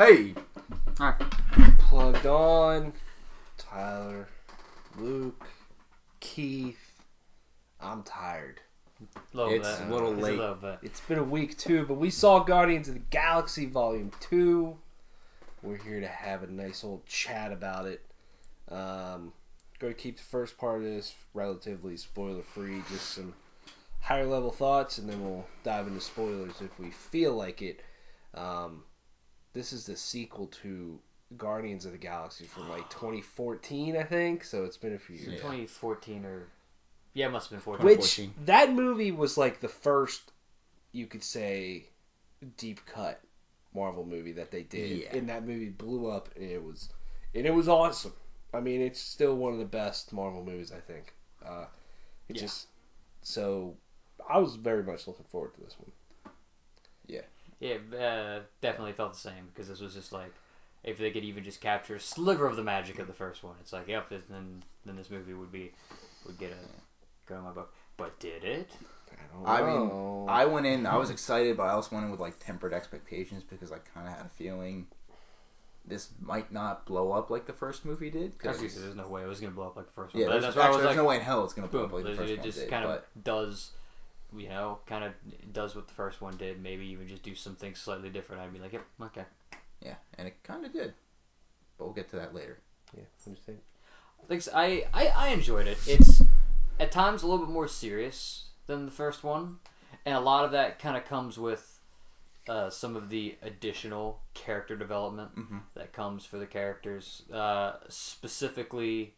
Hey! Alright. Plugged on. Tyler, Luke, Keith. I'm tired. It's a little late. It's been a week too, but we saw Guardians of the Galaxy Volume 2. We're here to have a nice old chat about it. Going to keep the first part of this relatively spoiler free, just some higher level thoughts, and then we'll dive into spoilers if we feel like it. This is the sequel to Guardians of the Galaxy from like 2014, I think. So it's been a few years. 2014 or... Yeah, it must have been 14. Which, that movie was like the first, you could say, deep cut Marvel movie that they did. Yeah. And that movie blew up, and it was awesome. I mean, it's still one of the best Marvel movies, I think. So, I was very much looking forward to this one. Yeah. Yeah, definitely felt the same, because this was just like, if they could even just capture a sliver of the magic of the first one, it's like, yep, then this movie would get a go in my book. But did it? I mean, I went in, I was excited, but I also went in with like tempered expectations because I kind of had a feeling this might not blow up like the first movie did. There's no way it was going to blow up like the first one. Yeah, there's no way in hell it's going to blow up like the first one. It just kind of does, does what the first one did. Maybe even just do some things slightly different. I'd be like, yep, okay. Yeah, and it kind of did. But we'll get to that later. Yeah, what do you think? I enjoyed it. It's at times a little bit more serious than the first one, and a lot of that kind of comes with some of the additional character development that comes for the characters. Specifically,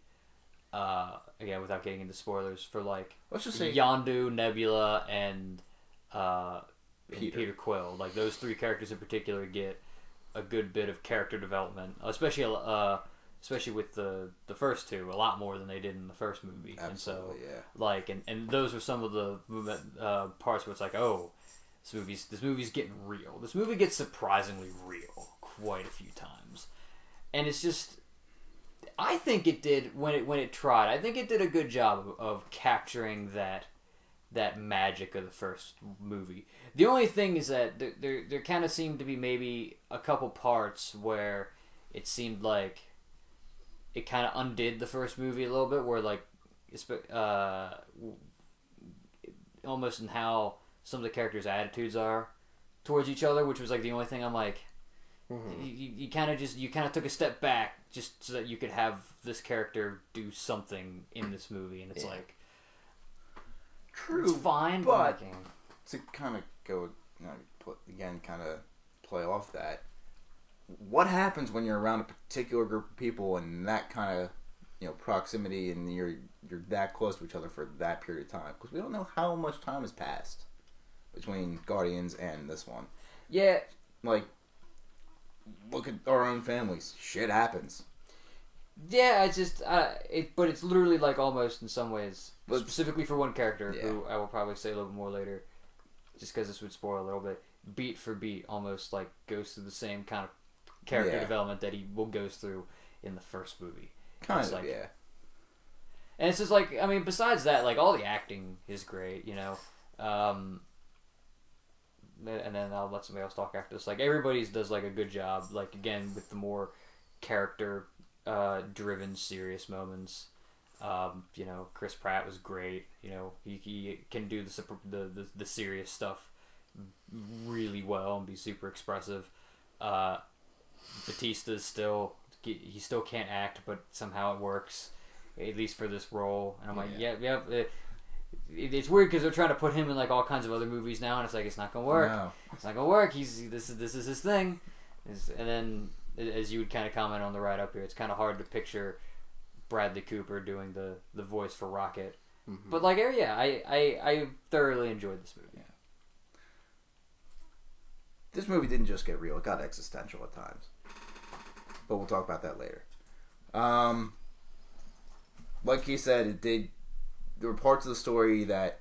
again, without getting into spoilers, for like, let's just say Yondu, Nebula, and Peter Quill. Like, those three characters in particular get a good bit of character development, especially with the first two, a lot more than they did in the first movie. Absolutely, and so, yeah. like, and those were some of the parts where it's like, oh, this movie's getting real. This movie gets surprisingly real quite a few times, and it's just, I think it did when it tried. I think it did a good job of capturing that magic of the first movie. The only thing is that there kind of seemed to be maybe a couple parts where it seemed like it kind of undid the first movie a little bit, where like almost in how some of the characters' attitudes are towards each other, which was like the only thing I'm like, you kind of took a step back just so that you could have this character do something in this movie, and it's like, true, it's fine, but to kind of go again, kind of play off that. What happens when you're around a particular group of people and that kind of proximity, and you're that close to each other for that period of time? Because we don't know how much time has passed between Guardians and this one. Yeah, like, look at our own families. Shit happens. Yeah, it's just but it's literally like almost in some ways, specifically for one character who I will probably say a little bit more later, just because this would spoil a little bit. Beat for beat, almost like goes through the same kind of character development that he goes through in the first movie. Kind of, like, yeah. And it's just like, I mean, besides that, like, all the acting is great, and then I'll let somebody else talk after this. Like, everybody's does like a good job. Like, again, with the more character driven, serious moments. Chris Pratt was great. He can do the serious stuff really well and be super expressive. Batista's he still can't act, but somehow it works, at least for this role. And I'm like, it's weird because they're trying to put him in like all kinds of other movies now, and it's like, it's not gonna work. No. It's not gonna work. This is his thing. And then, as you would kind of comment on the ride up here, it's kind of hard to picture Bradley Cooper doing the voice for Rocket. But like, I thoroughly enjoyed this movie. Yeah. This movie didn't just get real; it got existential at times. But we'll talk about that later. Like he said, it did. There were parts of the story that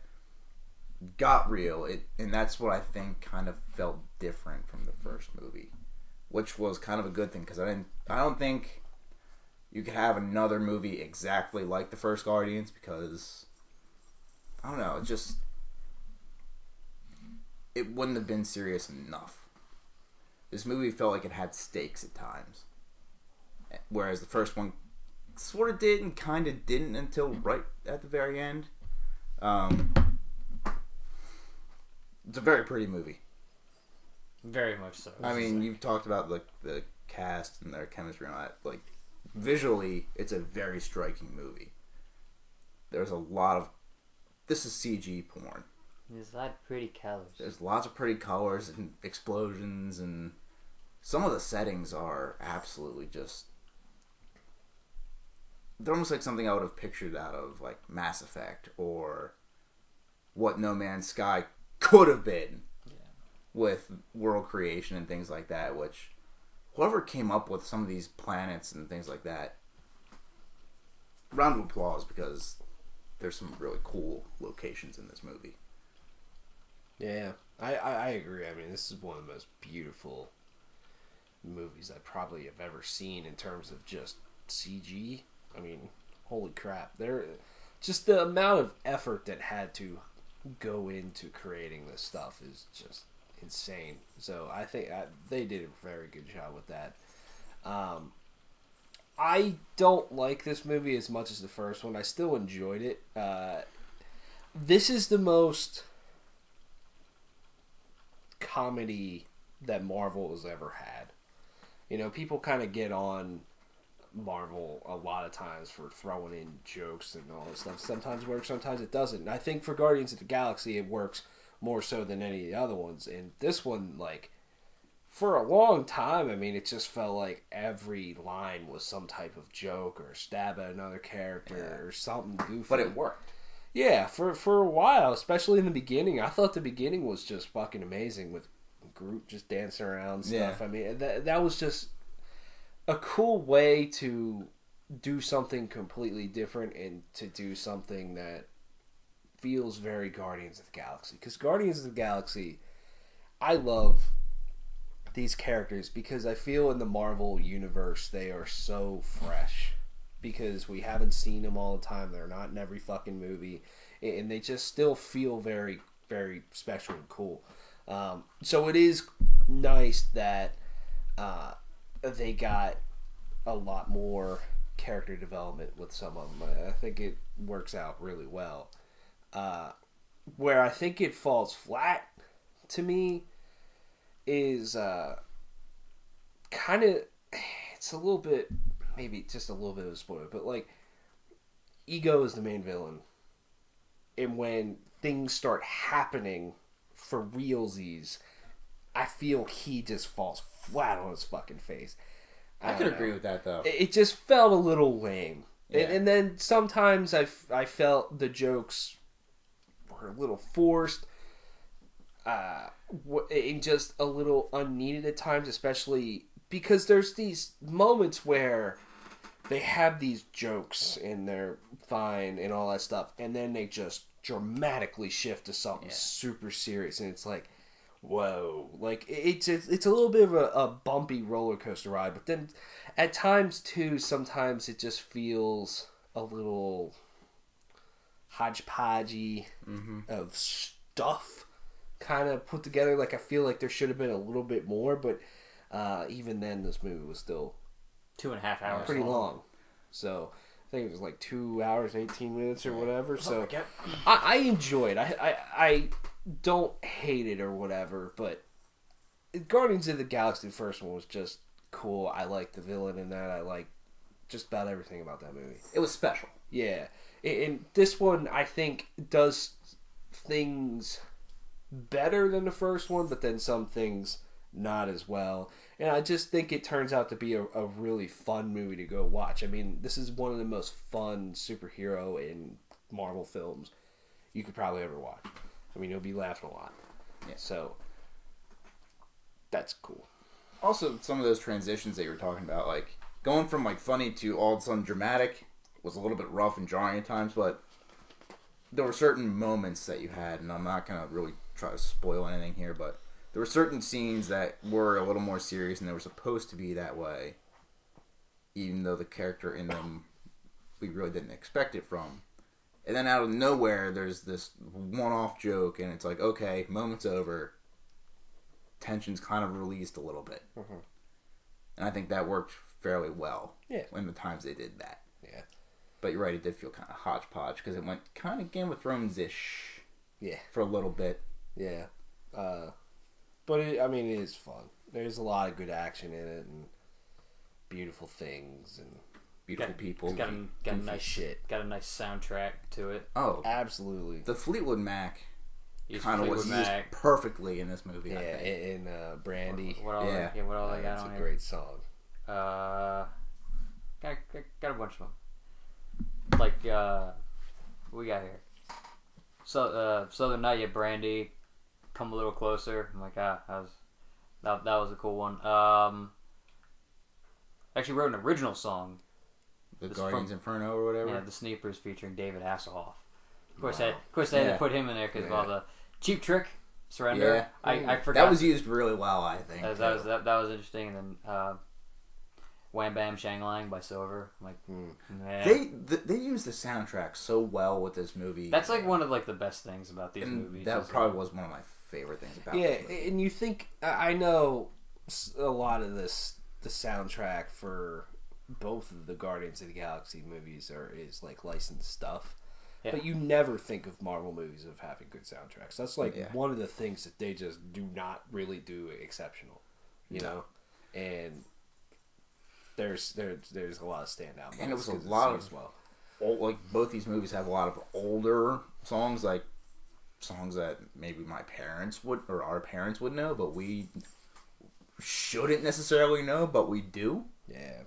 got real, and that's what I think kind of felt different from the first movie, which was kind of a good thing, because I don't think you could have another movie exactly like the first Guardians, because I don't know, it wouldn't have been serious enough. this movie felt like it had stakes at times, whereas the first one sort of did and kind of didn't until right at the very end. It's a very pretty movie. Very much so. I mean, you've talked about the cast and their chemistry and all that. Like, visually, it's a very striking movie. There's a lot of... This is CG porn. There's a lot of pretty colors. There's lots of pretty colors and explosions, and some of the settings are absolutely just... They're almost like something I would have pictured out of, like, Mass Effect, or what No Man's Sky could have been. With world creation and things like that, which whoever came up with some of these planets and things like that, round of applause, because there's some really cool locations in this movie. Yeah, I agree. I mean, this is one of the most beautiful movies I probably have ever seen in terms of just CG. I mean, holy crap. Just the amount of effort that had to go into creating this stuff is just insane. So I think they did a very good job with that. I don't like this movie as much as the first one. I still enjoyed it. This is the most comedy that Marvel has ever had. You know, people kind of get on Marvel a lot of times for throwing in jokes and all this stuff. Sometimes it works, sometimes it doesn't. And I think for Guardians of the Galaxy, it works more so than any of the other ones. And this one, like, for a long time, I mean, it just felt like every line was some type of joke or stab at another character or something goofy. But it worked. Yeah, for a while, especially in the beginning. I thought the beginning was just fucking amazing with Groot just dancing around and stuff. Yeah. I mean, that was just a cool way to do something completely different and to do something that feels very Guardians of the Galaxy. Because Guardians of the Galaxy, I love these characters because I feel in the Marvel universe they are so fresh. Because we haven't seen them all the time. They're not in every fucking movie. And they just still feel very, very special and cool. So it is nice that they got a lot more character development with some of them. I think it works out really well. Where I think it falls flat to me is kind of, it's a little bit, maybe just a little bit of a spoiler, but like, Ego is the main villain. And when things start happening for realsies, I feel he just falls flat on his fucking face. I could agree with that, though. It just felt a little lame. Yeah. And then sometimes I felt the jokes were a little forced. And just a little unneeded at times, especially because there's these moments where they have these jokes and they're fine and all that stuff, and then they just dramatically shift to something super serious, and it's like, whoa. Like, it's a little bit of a bumpy roller coaster ride, but then at times too, sometimes it just feels a little hodgepodgey of stuff kind of put together. Like, I feel like there should have been a little bit more, but even then this movie was still 2.5 hours pretty long. So I think it was like 2 hours 18 minutes or whatever. So I enjoyed. I don't hate it or whatever, but Guardians of the Galaxy, the first one, was just cool. I like the villain in that. I like just about everything about that movie. It was special. Yeah, and this one I think does things better than the first one, but then some things not as well. And I just think it turns out to be a really fun movie to go watch. I mean, this is one of the most fun superhero and Marvel films you could probably ever watch. I mean, you'll be laughing a lot. Yeah. So that's cool. Also, some of those transitions that you were talking about, like going from like funny to all of a sudden dramatic, was a little bit rough and jarring at times, but there were certain moments that you had, and I'm not going to really try to spoil anything here, but there were certain scenes that were a little more serious, and they were supposed to be that way, even though the character in them, we really didn't expect it from. And then out of nowhere, there's this one-off joke, and it's like, okay, moment's over. tensions kind of released a little bit. Mm-hmm. And I think that worked fairly well. Yeah. In the times they did that. Yeah. But you're right, it did feel kind of hodgepodge because it went kind of Game of Thrones-ish. Yeah. For a little bit. Yeah. But it is fun. There's a lot of good action in it and beautiful things and beautiful people. It's got a nice shit. Got a nice soundtrack to it. Oh, absolutely. The Fleetwood Mac kind of was used perfectly in this movie. Yeah, I think. in Brandy. What all they got on here? That's a great song. Got a bunch of them. Like what we got here. So Southern Night, Brandy, Come a Little Closer. I'm like, that was a cool one. Actually wrote an original song. The Guardians Inferno or whatever. Yeah, The Sneakers featuring David Hasselhoff. Of course, they had to put him in there because of all the Cheap Trick, Surrender. Yeah, I forgot that was used really well. I think that was interesting. And then Wham Bam Shang Lang by Silver. I'm like, they used the soundtrack so well with this movie. That's like one of like the best things about these movies. That probably was one of my favorite things about. Yeah, and you think I know a lot of the soundtrack for both of the Guardians of the Galaxy movies is like licensed stuff. Yeah. But you never think of Marvel movies of having good soundtracks. That's like one of the things that they just do not really do exceptional, you know. And there's a lot of standout. And it was a lot of like both these movies have a lot of older songs, like songs that maybe my parents would or our parents would know, but we shouldn't necessarily know, but we do. Yeah,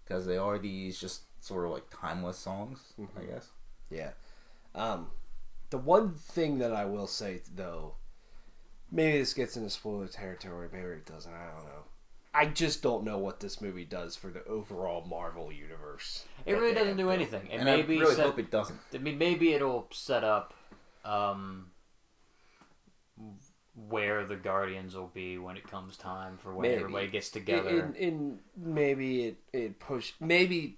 because they are these just sort of like timeless songs, I guess. Yeah. The one thing that I will say, though, maybe this gets into spoiler territory, maybe it doesn't, I don't know. I just don't know what this movie does for the overall Marvel universe. It really doesn't do anything. And I really hope it doesn't. I mean, maybe it'll set up where the Guardians will be when it comes time for when everybody gets together. And maybe it push. Maybe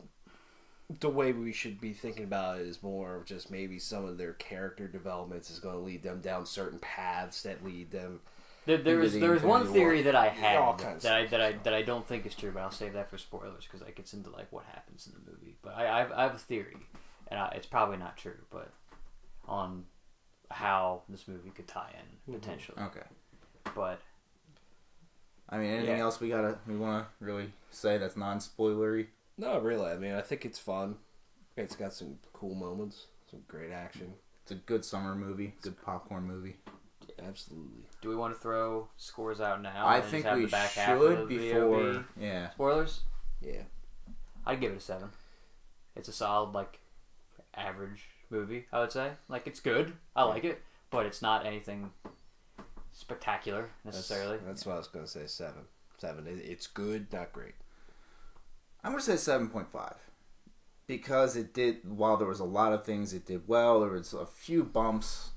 the way we should be thinking about it is more of just maybe some of their character developments is going to lead them down certain paths that lead them. There was one theory that I had that I don't think is true, but I'll save that for spoilers because it gets into like what happens in the movie. But I have a theory, and it's probably not true, but on how this movie could tie in potentially. Okay. But I mean, anything else we want to really say that's non-spoilery? No, really. I mean, I think it's fun. It's got some cool moments, some great action. It's a good summer movie, good popcorn movie. Absolutely. Do we want to throw scores out now? I think we should before. Yeah. Spoilers? Yeah. I'd give it a 7. It's a solid, like, average movie, I would say. Like, it's good. I like it. But it's not anything spectacular, necessarily. That's what I was going to say, 7. 7. It's good, not great. I'm going to say 7.5. Because it did, while there was a lot of things it did well, there was a few bumps.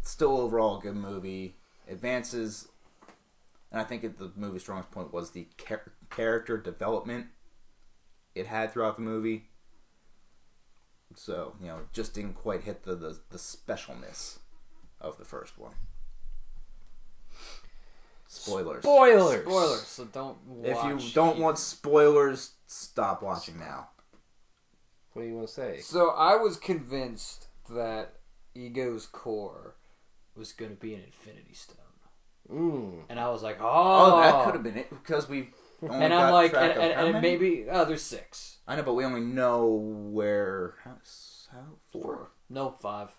Still overall a good movie. Advances, and I think the movie's strongest point was the character development it had throughout the movie. So, just didn't quite hit the specialness of the first one. Spoilers. So don't watch. If you don't want spoilers, stop watching now. What do you want to say? So I was convinced that Ego's core was going to be an Infinity Stone. And I was like, oh, that could have been it because we only and got I'm like, track of how and many? maybe there's 6. I know, but we only know where. How 4? No, 5.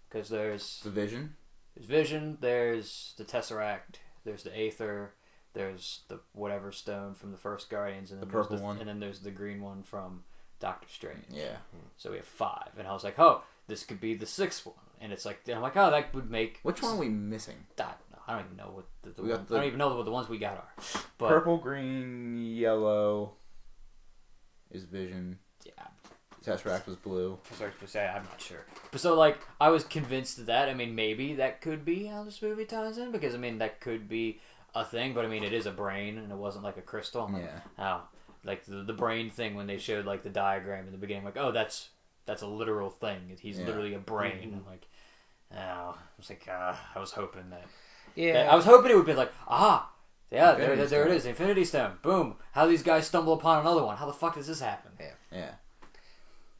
Because there's The Vision. There's Vision. There's the Tesseract. There's the Aether. There's the whatever stone from the first Guardians, and then the purple one, and then there's the green one from Doctor Strange. Yeah. So we have 5, and I was like, oh, this could be the 6th one, and it's like, I'm like, oh, that would make. Which one are we missing? I don't know. I don't even know what I don't even know what the ones we got are. But, purple, green, yellow is Vision. Yeah. Tesseract was blue. I'm not sure. But so, like, I was convinced of that. I mean, maybe that could be how this movie ties in, because, I mean, that could be a thing, but, I mean, it is a brain, and it wasn't, like, a crystal. I'm like, oh. Like, the brain thing, when they showed, like, the diagram in the beginning, like, oh, that's a literal thing. He's literally a brain. I'm like, oh. I was like, I was hoping that. Yeah. I was hoping it would be like, yeah, Infinity there it Stone. is, Infinity Stone. Boom. How these guys stumble upon another one? How the fuck does this happen? Yeah.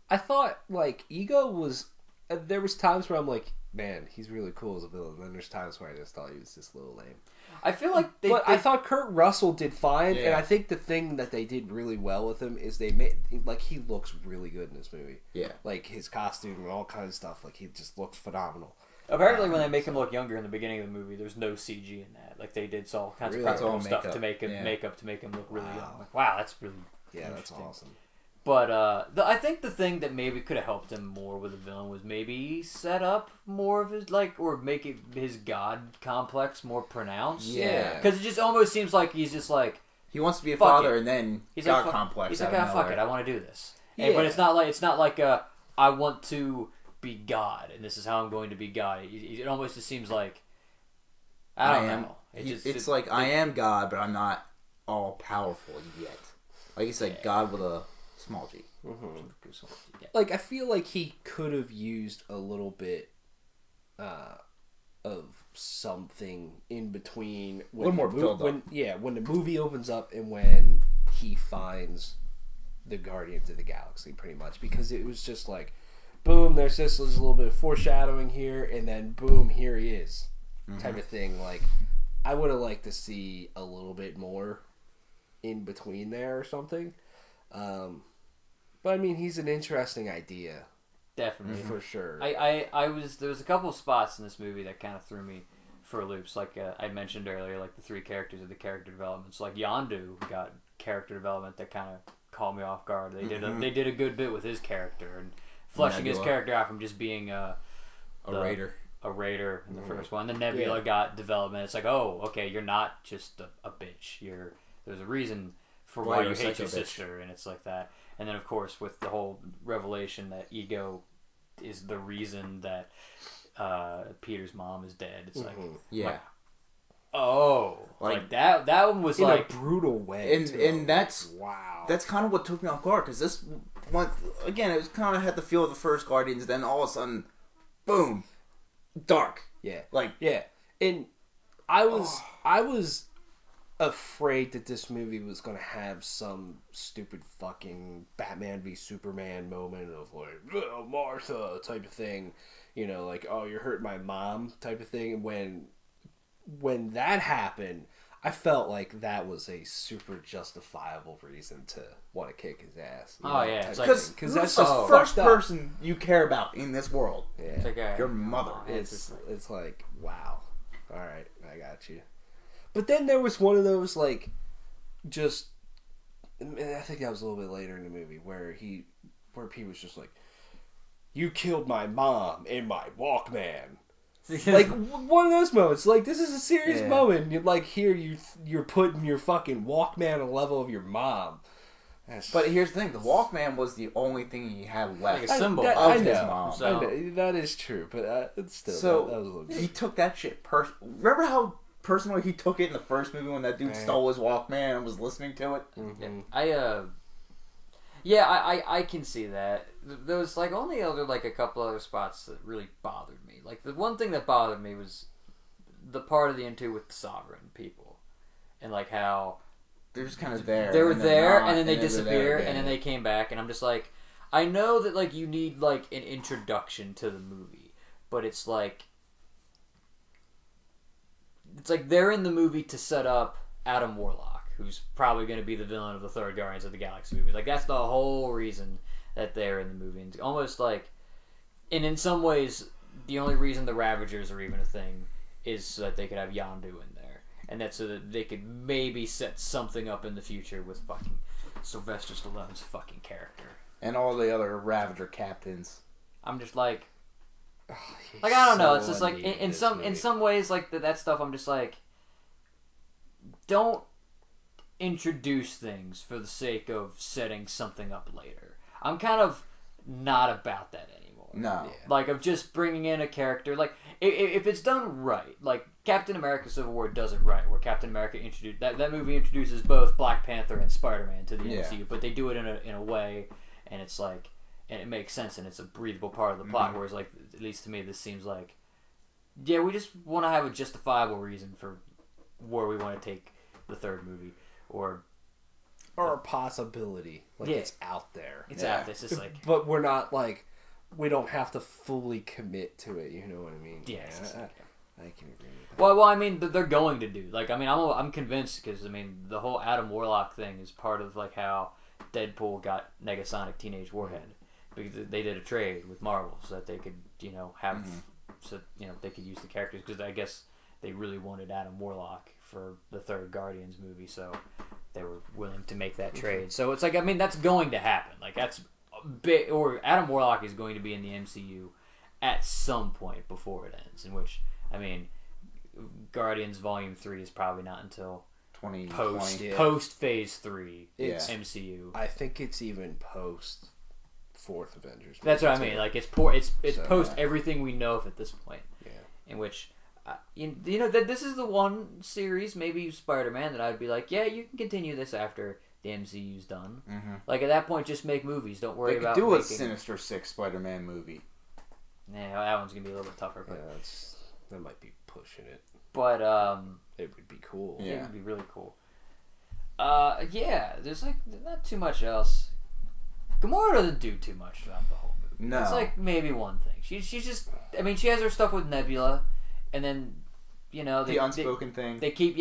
I thought like Ego was. There was times where I'm like, man, he's really cool as a villain. And then there's times where I just thought he was just a little lame. I feel like I thought Kurt Russell did fine, Yeah. and I think the thing that they did really well with him is they made like he looks really good in this movie. Yeah. Like his costume and all kinds of stuff. Like he just looks phenomenal. Apparently, when they make him look younger in the beginning of the movie, there's no CG in that. Like they did all kinds Really? of practical All stuff makeup. to make him Yeah. makeup to make him look really Wow. young. Like, wow, that's really Yeah, that's interesting. awesome. But I think the thing that maybe could have helped him more with the villain was maybe set up more of his or make it his god complex more pronounced. Yeah. Because it just almost seems like he's just like He wants to be a Fuck father, it. and then he's God like complex. He's out like, of fuck nowhere. it, I want to do this. Yeah. But it's not like I want to be God, and this is how I'm going to be God. It almost just seems like I don't know. It's like I am God, but I'm not all powerful yet. Like you said, God with a small G. Yeah. Like I feel like he could have used a little bit of something in between when A little more the build up. when the movie opens up and when he finds the Guardians of the Galaxy, pretty much, because it was just like boom, there's a little bit of foreshadowing here, and then boom, here he is, type of thing. Like I would have liked to see a little bit more in between there or something. But I mean, he's an interesting idea Definitely. for sure. There was a couple of spots in this movie that kind of threw me for loops. Like I mentioned earlier, like the three characters of the character developments. Like Yondu got character development that kind of caught me off guard. They did a good bit with his character and fleshing his Nebula. character out from just being A raider. a raider in the first one. The Nebula got development. It's like, oh, okay, you're not just a bitch. There's a reason for why you're you a hate your psycho bitch. sister, and it's like that. And then, of course, with the whole revelation that Ego is the reason that Peter's mom is dead. It's like, Yeah. like that. That one was in like a brutal way. And too. and that's wow. that's kind of what took me off guard, because this one again, it was kind of had the feel of the first Guardians. Then all of a sudden, boom, dark. yeah, Like yeah. And I was afraid that this movie was going to have some stupid fucking Batman v Superman moment of like, oh, Martha type of thing, you know, like, oh, you're hurting my mom type of thing. And when that happened, I felt like that was a super justifiable reason to want to kick his ass. you Oh, know, yeah, type it's of like- thing. because that's that's just the first fucked up. person you care about in this world. Yeah. it's like, Your mother. It's like, wow. All right, I got you. But then there was one of those, like, just, and I think that was a little bit later in the movie, where Pete was just like, you killed my mom in my Walkman. Like, one of those moments. Like, this is a serious Yeah. moment. You're like, here, you're putting your fucking Walkman on a level of your mom. But here's the thing: the Walkman was the only thing he had left Like a symbol that- of I his know. mom. So- I know, that is true, but it's still, So that was a little he took that shit Remember how personally he took it in the first movie when that dude stole his Walkman and was listening to it? I can see that. There was like only a couple other spots that really bothered me. Like the one thing that bothered me was the part of the M2 with the sovereign people, and like how They're just kind of there. they were and they're there not, and then they they're there disappear again. and then they came back, and I'm just like, I know that like you need like an introduction to the movie, but it's like they're in the movie to set up Adam Warlock, who's probably going to be the villain of the third Guardians of the Galaxy movie. Like that's the whole reason that they're in the movie. And it's almost like, and in some ways, the only reason the Ravagers are even a thing is so that they could have Yondu in there, and that's so that they could maybe set something up in the future with fucking Sylvester Stallone's fucking character. And all the other Ravager captains. I'm just like, He's I don't know. so It's just like unneeded in this some movie. ways, like that stuff. I'm just like, don't introduce things for the sake of setting something up later. I'm kind of not about that anymore. No. Yeah. Like of just bringing in a character. Like if it's done right, like Captain America: Civil War does it right, where Captain America introduced that movie introduces both Black Panther and Spider-Man to the MCU, but they do it in a way, and it's like, and it makes sense, and it's a breathable part of the plot. Whereas like, at least to me, this seems like yeah, we just want to have a justifiable reason for where we want to take the third movie, or a possibility, like Yeah. it's out there. it's out there. It's just like, But we're not like, we don't have to fully commit to it. You know what I mean? yeah, it's just like, I can agree with that. well, I mean, they're going to do. Like, I mean, I'm convinced because I mean, the whole Adam Warlock thing is part of like how Deadpool got Negasonic Teenage Warhead because they did a trade with Marvel so that they could, you know, have so you know they could use the characters because I guess they really wanted Adam Warlock for the third Guardians movie, so they were willing to make that trade. So it's like, I mean, that's going to happen. Like, that's a bit, or Adam Warlock is going to be in the MCU at some point before it ends. In which, I mean, Guardians Volume 3 is probably not until 2020. post Phase 3 It's- MCU. I think it's even post Fourth Avengers. That's what I mean. Like, it's So, post everything we know of at this point. Yeah. In which, you know, that this is the one series, maybe Spider-Man, that I'd be like, yeah, you can continue this after the MCU's done. Mm-hmm. Like, at that point, just make movies. Don't worry They could about do a making... Sinister Six Spider-Man movie. Yeah, that one's gonna be a little bit tougher, Yeah, but that might be pushing it. It would be cool. Yeah. it would be really cool. Yeah, there's like not too much else. Gamora doesn't do too much throughout the whole movie. No. It's like maybe one thing. She's just, I mean, she has her stuff with Nebula, and then, you know, The unspoken thing. They keep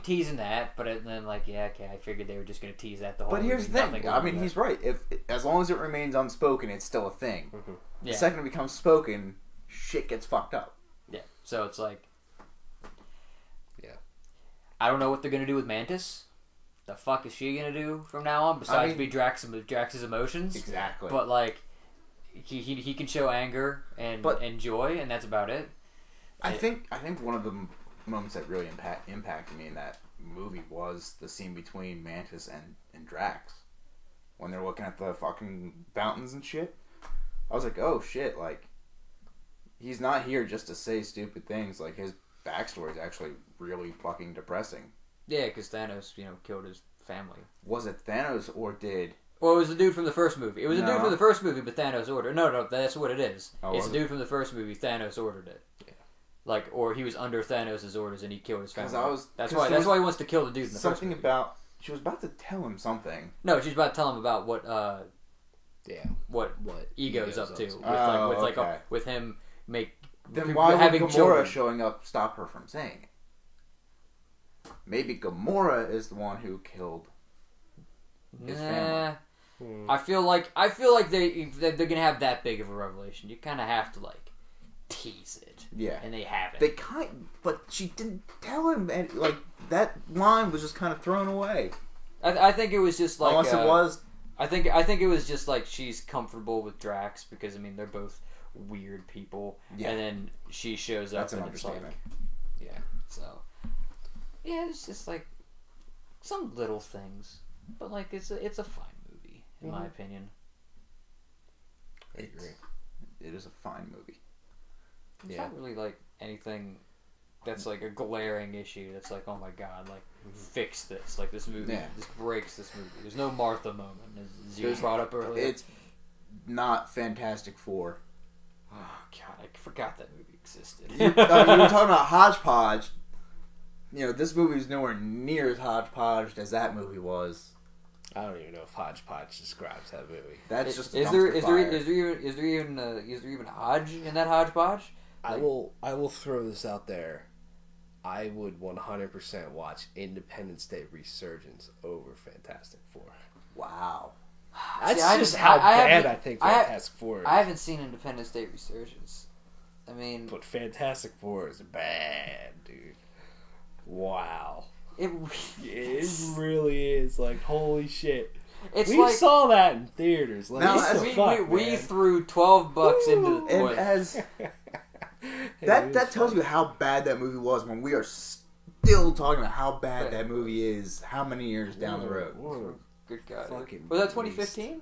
teasing that, but then like, yeah, okay, I figured they were just gonna tease that the whole But movie. here's the thing. Nothing I more mean, than he's that. right. If as long as it remains unspoken, it's still a thing. Mm-hmm. Yeah. The second it becomes spoken, shit gets fucked up. Yeah, so it's like, Yeah. I don't know what they're gonna do with Mantis. The fuck is she gonna do from now on besides be Drax's emotions? Exactly. But like, he can show anger and joy, and that's about it. I think one of the moments that really impacted me in that movie was the scene between Mantis and Drax when they're looking at the fucking fountains and shit. I was like, oh shit, like he's not here just to say stupid things. Like his backstory is actually really fucking depressing. Yeah, because Thanos, you know, killed his family. Was it Thanos or did? Well, it was the dude from the first movie. It was a dude No. from the first movie, but Thanos ordered. No, that's what it is. Oh, it's was the dude from the first movie. Thanos ordered it. Yeah. Like, or he was under Thanos' orders and he killed his family. That's 'cause why he wants to kill the dude in the first something movie. about she was about to tell him something. No, she's about to tell him about what What Ego's up to with, Oh, okay. with him Then why would having Gamora children. showing up stop her from saying it? Maybe Gamora is the one who killed his family. I feel like they're gonna have that big of a revelation. You kind of have to like tease it. Yeah. And they haven't. But she didn't tell him, and like that line was just kind of thrown away. I think it was just like Unless it was. I think it was just like she's comfortable with Drax because I mean they're both weird people, Yeah. and then she shows up That's an and it's like, understatement. yeah, so yeah, it's just like some little things, but like it's a fine movie in my opinion. I agree. It is a fine movie. It's not really like anything that's like a glaring issue. That's like, oh my god, like fix this. Like this movie, this breaks this movie. There's no Martha moment, as you brought up earlier. It's not Fantastic Four. Oh god, I forgot that movie existed. You were talking about hodgepodge. You know, this movie is nowhere near as hodgepodge as that movie was. I don't even know if hodgepodge describes that movie. That's just a is dumpster fire. there even Hodge in that hodgepodge? I will throw this out there. I would 100% watch Independence Day Resurgence over Fantastic Four. Wow. That's See, just how bad I think Fantastic Four is. I haven't seen Independence Day Resurgence. I mean, But Fantastic Four is bad, dude. Wow. it really is. Like, holy shit. it's We like saw that in theaters. Like, Now, what the as fuck, we man? threw $12 into the And toilet. as It that was tells fun. you how bad that movie was when we are still talking about how bad that movie is how many years down the road. What a Good God. fucking Was that beast. 2015?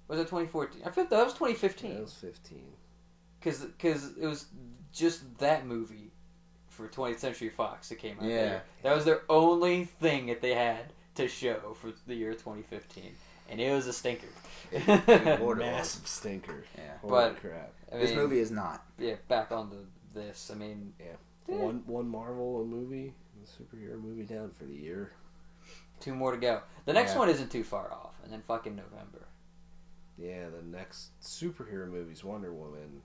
Was that 2014? I feel that was 2015. That was 15. Because it was just that movie for 20th Century Fox that came out. Yeah. That year. That was their only thing that they had to show for the year 2015, and it was a stinker. Good Lord, it was. Massive stinker. Yeah. Holy But- crap. I This mean, movie is not. Yeah, back on the this. I mean, One Marvel movie, a superhero movie down for the year. 2 more to go. The next one isn't too far off, and then fucking November. Yeah, the next superhero movie's Wonder Woman,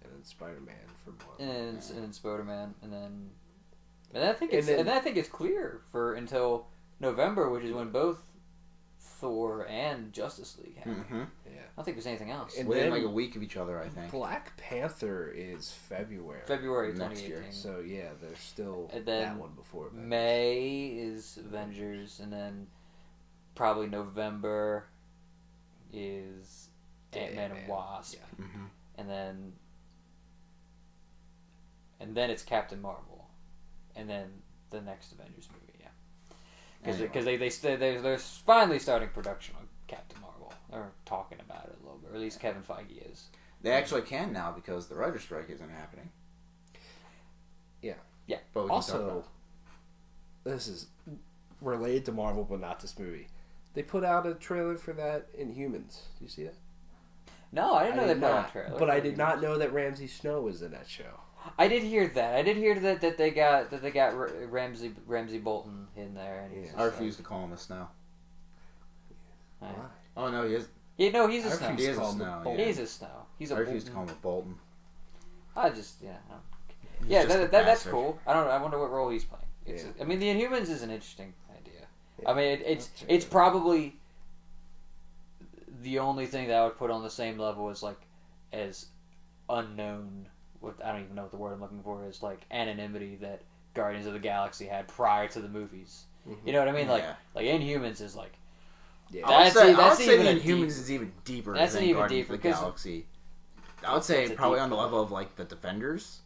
and then Spider-Man for Marvel. And then Spider-Man, and I think it's clear for until November, which is when both Thor and Justice League happen. Mm-hmm. Yeah. I don't think there's anything else. And Within then like a week of each other, I think. Black Panther is February. February Next 2018. year. So yeah, there's still And then that one before Avengers. May is Avengers, and then probably November is Ant-Man and Wasp, Yeah. Mm-hmm. and then it's Captain Marvel, and then the next Avengers movie. Yeah, because they're finally starting production on Captain Marvel. They're talking about it a little bit, or at least Kevin Feige is. They actually can now because the writer's strike isn't happening. Yeah. Yeah. But we can talk Also, about this is related to Marvel, but not this movie. They put out a trailer for that Inhumans. Do you see that? No, I didn't know they put out a not, trailer. but I did not know that Ramsay Snow was in that show. I did hear that. I did hear that they got Ramsey Bolton in there. And I refuse to call him a Snow. Why? Oh no, he is. Yeah, no, he's a I Snow. He is a call him Snow. Bolton. Yeah. He's a Snow. He's a I refuse to Bolton. call him a Bolton. I just He's yeah, just a that's bastard. cool. I wonder what role he's playing. Yeah. I mean, the Inhumans is an interesting idea. Yeah. I mean, it's probably the only thing that I would put on the same level as unknown. I don't even know what the word I'm looking for is, like anonymity that Guardians of the Galaxy had prior to the movies. Mm-hmm. You know what I mean? Yeah. Like Inhumans is like Yeah. I would That's say even the a Inhumans deep- is even deeper that's than an even Guardians deeper, of the 'cause Galaxy. I would say it's a probably deep on the cut. level of like the Defenders.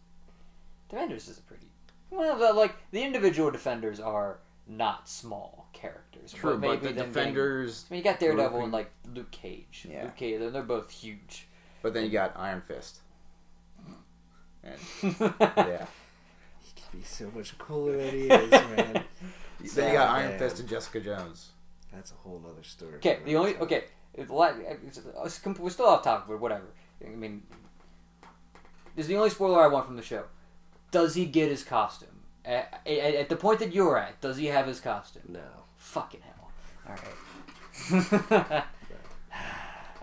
Defenders is a pretty well. Like the individual Defenders are not small characters. True, but the them Defenders. I mean, you got Daredevil grouping- and like Luke Cage. Yeah. Luke Cage, they're both huge. But then you got Iron Fist. And, yeah. yeah. He can be so much cooler than he is, man. Then you got Iron Damn. Fist and Jessica Jones. That's a whole other story. Okay, the only we're still off topic, but whatever. I mean, this is the only spoiler I want from the show. Does he get his costume at the point that you're at? Does he have his costume? No. Fucking hell! All right.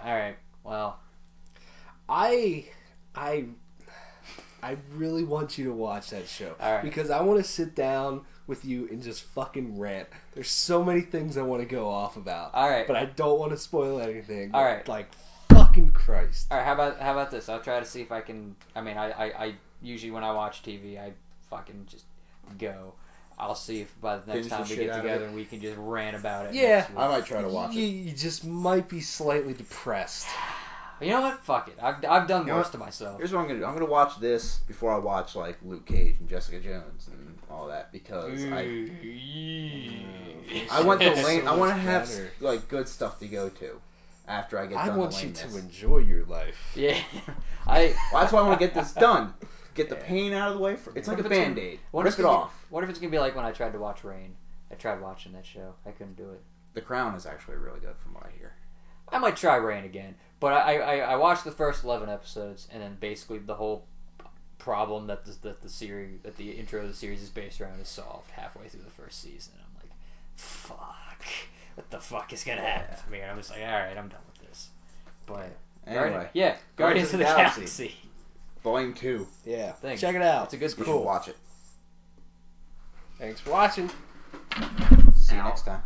All right. Well, I really want you to watch that show. All right. Because I want to sit down with you and just fucking rant. There's so many things I want to go off about. all right. But I don't want to spoil anything. All right. Like, fucking Christ. All right. How about this? I'll try to see if I can. I mean, I usually when I watch TV, I fucking just go. I'll see if by the next Binge the time we shit get out of together it. we can just rant about it. Yeah. next week. I might try to watch You, it. you just might be slightly depressed. You know what? Fuck it. I've done You know worse what? to myself. Here's what I'm gonna do. I'm gonna watch this before I watch like Luke Cage and Jessica Jones and all that because I want the lane. I want to have better. like good stuff to go to after I get done. I want the you lameness. to enjoy your life. Yeah. Well, that's why I want to get this done. Get the pain out of the way. It's like What a if it's Band-Aid. What Rip if it it's gonna- off. What if it's gonna be like when I tried to watch Rain? I tried watching that show. I couldn't do it. The Crown is actually really good from what I hear. I might try Rain again, but I watched the first 11 episodes, and then basically the whole problem that the intro of the series is based around is solved halfway through the first season. I'm like, fuck, what the fuck is gonna happen to me? And I'm just like, all right, I'm done with this. But Anyway, Guardians of the Galaxy. Volume 2. Yeah. Thanks. Check it out. It's a good You cool. should watch it. Thanks for watching. See you Ow. next time.